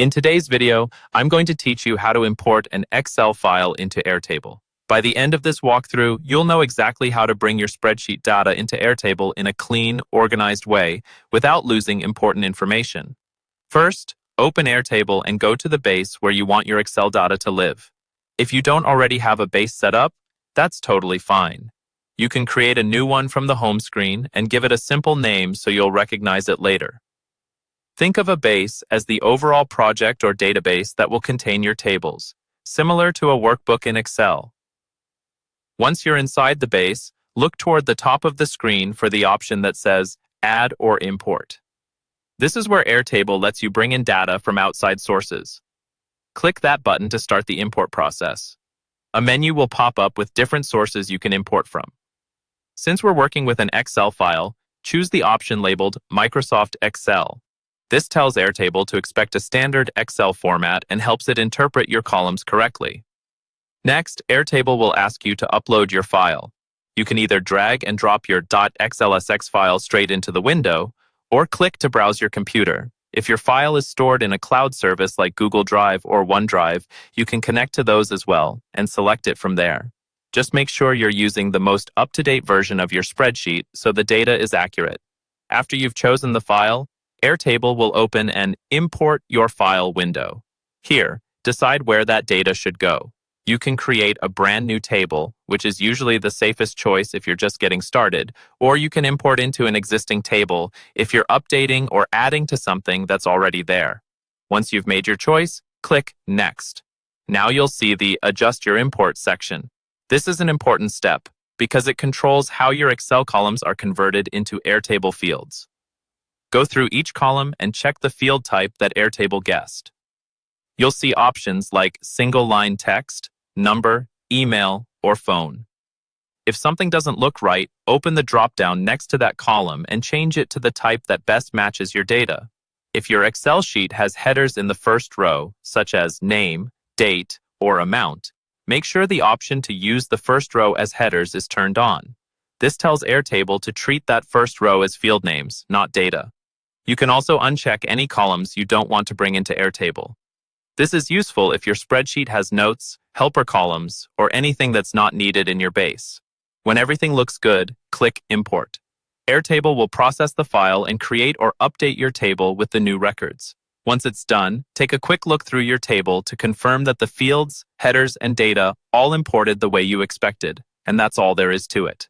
In today's video, I'm going to teach you how to import an Excel file into Airtable. By the end of this walkthrough, you'll know exactly how to bring your spreadsheet data into Airtable in a clean, organized way without losing important information. First, open Airtable and go to the base where you want your Excel data to live. If you don't already have a base set up, that's totally fine. You can create a new one from the home screen and give it a simple name so you'll recognize it later. Think of a base as the overall project or database that will contain your tables, similar to a workbook in Excel. Once you're inside the base, look toward the top of the screen for the option that says Add or Import. This is where Airtable lets you bring in data from outside sources. Click that button to start the import process. A menu will pop up with different sources you can import from. Since we're working with an Excel file, choose the option labeled Microsoft Excel. This tells Airtable to expect a standard Excel format and helps it interpret your columns correctly. Next, Airtable will ask you to upload your file. You can either drag and drop your .xlsx file straight into the window, or click to browse your computer. If your file is stored in a cloud service like Google Drive or OneDrive, you can connect to those as well and select it from there. Just make sure you're using the most up-to-date version of your spreadsheet so the data is accurate. After you've chosen the file, Airtable will open an Import Your File window. Here, decide where that data should go. You can create a brand new table, which is usually the safest choice if you're just getting started, or you can import into an existing table if you're updating or adding to something that's already there. Once you've made your choice, click Next. Now you'll see the Adjust Your Import section. This is an important step because it controls how your Excel columns are converted into Airtable fields. Go through each column and check the field type that Airtable guessed. You'll see options like single-line text, number, email, or phone. If something doesn't look right, open the drop-down next to that column and change it to the type that best matches your data. If your Excel sheet has headers in the first row, such as name, date, or amount, make sure the option to use the first row as headers is turned on. This tells Airtable to treat that first row as field names, not data. You can also uncheck any columns you don't want to bring into Airtable. This is useful if your spreadsheet has notes, helper columns, or anything that's not needed in your base. When everything looks good, click Import. Airtable will process the file and create or update your table with the new records. Once it's done, take a quick look through your table to confirm that the fields, headers, and data all imported the way you expected, and that's all there is to it.